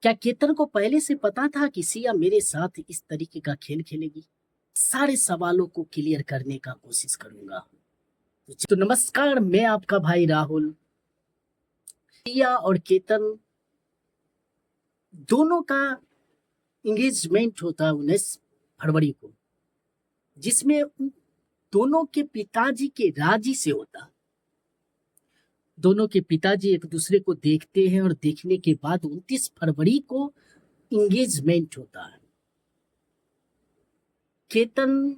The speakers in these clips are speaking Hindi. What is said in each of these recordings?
क्या केतन को पहले से पता था कि सिया मेरे साथ इस तरीके का खेल खेलेगी? सारे सवालों को क्लियर करने का कोशिश करूंगा। तो नमस्कार, मैं आपका भाई राहुल। सिया और केतन दोनों का एंगेजमेंट होता 19 फरवरी को, जिसमें उन दोनों के पिताजी के राजी से होता। दोनों के पिताजी एक दूसरे को देखते हैं और देखने के बाद 29 फरवरी को एंगेजमेंट होता है। केतन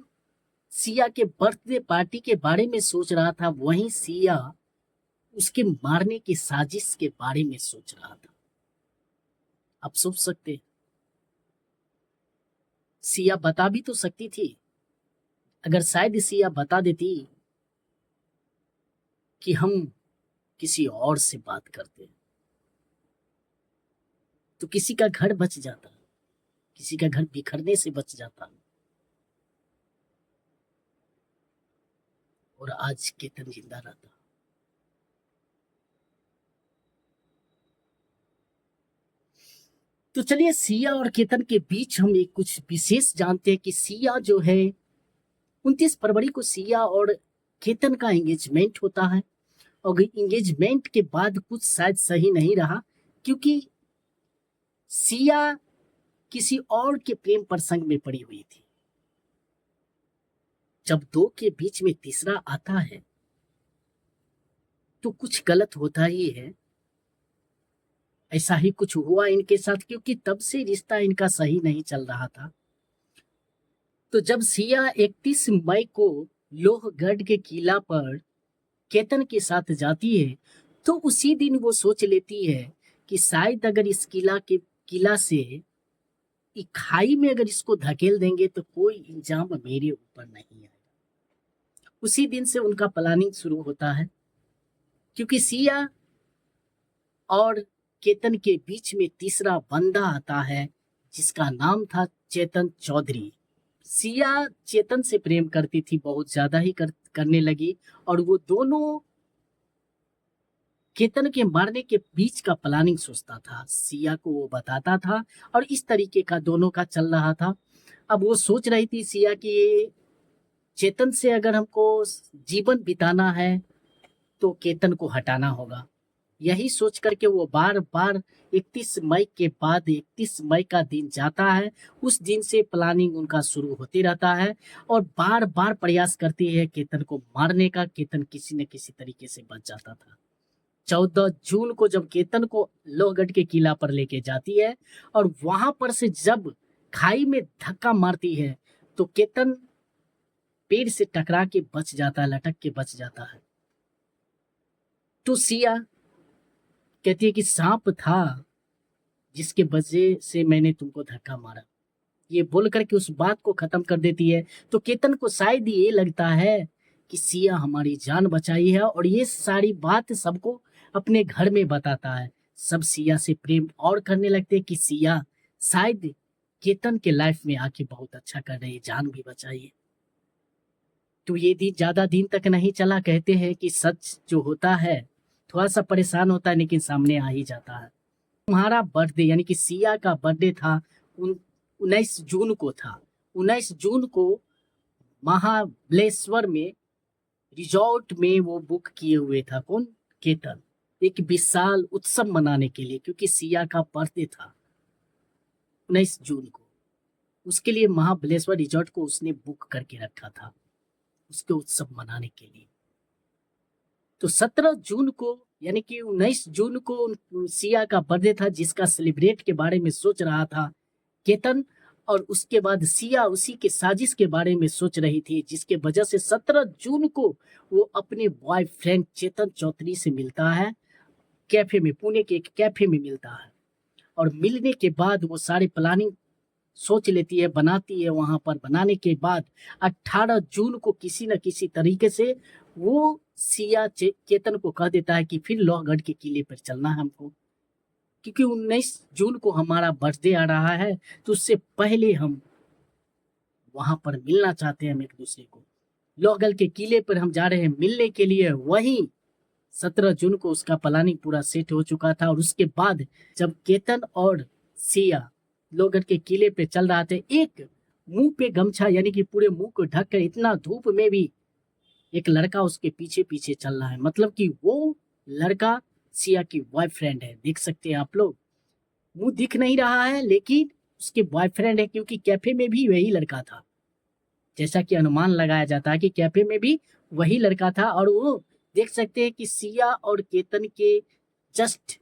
सिया के बर्थडे पार्टी के बारे में सोच रहा था, वहीं सिया उसके मारने की साजिश के बारे में सोच रहा था। आप सोच सकते हैं, सिया बता भी तो सकती थी। अगर शायद सिया बता देती कि हम किसी और से बात करते हैं, तो किसी का घर बच जाता, किसी का घर बिखरने से बच जाता, और आज केतन जिंदा रहता। तो चलिए, सिया और केतन के बीच हम एक कुछ विशेष जानते हैं कि सिया जो है 29 फरवरी को सिया और केतन का एंगेजमेंट होता है। और एंगेजमेंट के बाद कुछ शायद सही नहीं रहा, क्योंकि सिया किसी और के प्रेम प्रसंग में पड़ी हुई थी। जब दो के बीच में तीसरा आता है तो कुछ गलत होता ही है। ऐसा ही कुछ हुआ इनके साथ, क्योंकि तब से रिश्ता इनका सही नहीं चल रहा था। तो जब सिया 31 मई को लोहगढ़ के किला पर केतन के साथ जाती है, तो उसी दिन वो सोच लेती है कि शायद अगर इस किला से खाई में अगर इसको धकेल देंगे तो कोई इंजाम मेरे ऊपर नहीं आएगा। उसी दिन से उनका प्लानिंग शुरू होता है, क्योंकि सिया और केतन के बीच में तीसरा बंदा आता है, जिसका नाम था चेतन चौधरी। सिया चेतन से प्रेम करती थी, बहुत ज्यादा ही करने लगी, और वो दोनों केतन के मारने के बीच का प्लानिंग सोचता था, सिया को वो बताता था, और इस तरीके का दोनों का चल रहा था। अब वो सोच रही थी सिया कि ये चेतन से अगर हमको जीवन बिताना है तो केतन को हटाना होगा। यही सोच करके वो बार बार 31 मई के बाद 31 मई का दिन जाता है, उस दिन से प्लानिंग उनका शुरू होते रहता है, और बार बार प्रयास करती है केतन को मारने का। केतन किसी न किसी तरीके से बच जाता था। 14 जून को जब केतन को लोहगढ़ के किला पर लेके जाती है, और वहां पर से जब खाई में धक्का मारती है, तो केतन पेड़ से टकरा के बच जाता है, लटक के बच जाता है। तो सिया कहती है कि सांप था जिसके वजह से मैंने तुमको धक्का मारा। ये बोल करके उस बात को खत्म कर देती है। तो केतन को शायद ये लगता है कि सिया हमारी जान बचाई है, और ये सारी बात सबको अपने घर में बताता है। सब सिया से प्रेम और करने लगते हैं कि सिया शायद केतन के लाइफ में आके बहुत अच्छा कर रही है, जान भी बचाई है। तो ये दिन ज्यादा दिन तक नहीं चला। कहते हैं कि सच जो होता है थोड़ा सा परेशान होता है, लेकिन सामने आ ही जाता है। तुम्हारा बर्थडे यानी कि सिया का बर्थडे था 19 जून को था। 19 जून को महाबलेश्वर में रिजॉर्ट में वो बुक किए हुए था, कौन, केतन, एक विशाल उत्सव मनाने के लिए, क्योंकि सिया का बर्थडे था 19 जून को। उसके लिए महाबलेश्वर रिजॉर्ट को उसने बुक करके रखा था, उसके उत्सव मनाने के लिए। तो 17 जून को यानी कि 19 जून को सिया का बर्थडे था, जिसका सेलिब्रेट के बारे में सोच रहा था केतन। और उसके बाद सिया उसी के साजिश के बारे में सोच रही थी, जिसके वजह से 17 जून को वो अपने बॉयफ्रेंड चेतन चौधरी से मिलता है कैफे में, पुणे के एक कैफे में मिलता है। और मिलने के बाद वो सारी प्लानिंग सोच लेती है, बनाती है। वहां पर बनाने के बाद 18 जून को किसी न किसी तरीके से वो सिया चेतन को कह देता है कि फिर लोहगढ़ के किले पर चलना है हमको, क्योंकि 19 जून को हमारा बर्थडे आ रहा है, तो उससे पहले हम वहां पर मिलना चाहते हैं हम एक दूसरे को। लोहगढ़ के किले पर हम जा रहे हैं मिलने के लिए। वहीं 17 जून को उसका प्लानिंग पूरा सेट हो चुका था। और उसके बाद जब केतन और सिया लोहगढ़ के किले पे चल रहा था। एक मुंह पे गमछा यानी कि पूरे मुंह को ढक कर, इतना धूप में भी एक लड़का उसके पीछे पीछे चल रहा है। मतलब कि वो लड़का सिया की बॉयफ्रेंड है। देख सकते हैं आप लोग, मुंह दिख नहीं रहा है लेकिन उसके बॉयफ्रेंड है, क्योंकि कैफे में भी वही लड़का था। जैसा कि अनुमान लगाया जाता है कि कैफे में भी वही लड़का था। और वो देख सकते हैं कि सिया और केतन के जस्ट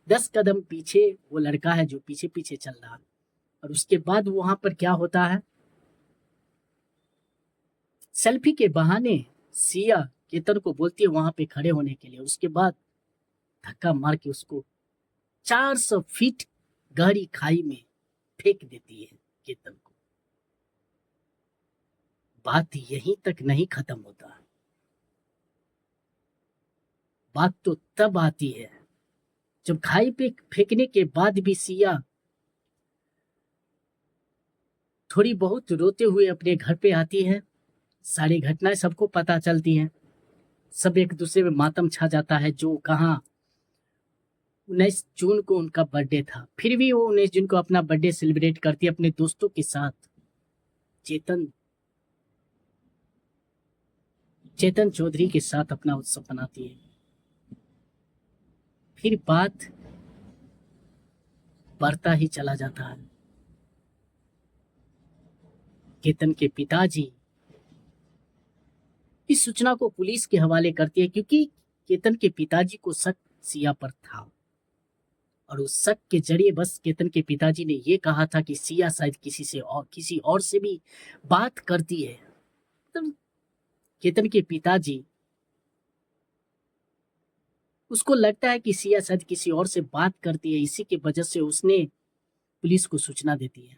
10 कदम पीछे वो लड़का है जो पीछे पीछे चल रहा है। और उसके बाद वहां पर क्या होता है, सेल्फी के बहाने सिया केतन को बोलती है वहां पे खड़े होने के लिए। उसके बाद धक्का मार के उसको 400 फीट गहरी खाई में फेंक देती है केतन को। बात यहीं तक नहीं खत्म होता, बात तो तब आती है जब खाई पे फेंकने के बाद भी सिया थोड़ी बहुत रोते हुए अपने घर पे आती है। सारी घटनाएं सबको पता चलती हैं, सब एक दूसरे में मातम छा जाता है। जो कहाँ 19 जून को उनका बर्थडे था, फिर भी वो 19 जून को अपना बर्थडे सेलिब्रेट करती है अपने दोस्तों के साथ। चेतन चेतन चौधरी के साथ अपना उत्सव मनाती है। फिर बात बढ़ता ही चला जाता है। केतन के पिताजी इस सूचना को पुलिस के हवाले करती है, क्योंकि केतन के पिताजी को शक सिया पर था। और उस शक के जरिए बस केतन के पिताजी ने ये कहा था कि सिया शायद किसी और से भी बात करती है। तो केतन के पिताजी, उसको लगता है कि सिया शायद किसी और से बात करती है, इसी की वजह से उसने पुलिस को सूचना देती है।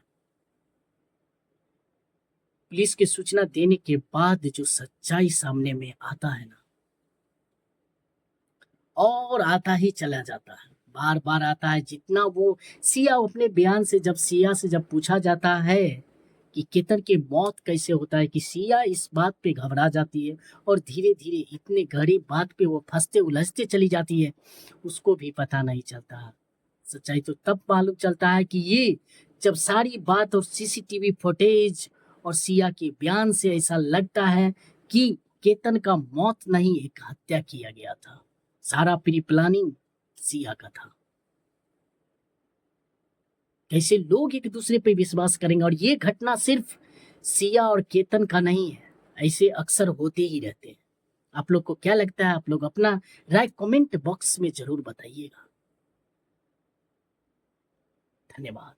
पुलिस की सूचना देने के बाद जो सच्चाई सामने में आता है ना, और आता ही चला जाता है, बार बार आता है। जितना वो सिया अपने बयान से, जब सिया से जब पूछा जाता है कि केतन की मौत कैसे होता है, कि सिया इस बात पे घबरा जाती है और धीरे धीरे इतने गहरी बात पे वो फंसते उलझते चली जाती है, उसको भी पता नहीं चलता। सच्चाई तो तब मालूम चलता है कि ये जब सारी बात और सीसीटीवी फुटेज और सिया के बयान से ऐसा लगता है कि केतन का मौत नहीं, एक हत्या किया गया था। सारा प्री प्लानिंग सिया का था। कैसे लोग एक दूसरे पे विश्वास करेंगे। और ये घटना सिर्फ सिया और केतन का नहीं है, ऐसे अक्सर होते ही रहते हैं। आप लोग को क्या लगता है? आप लोग अपना राय कमेंट बॉक्स में जरूर बताइएगा। धन्यवाद।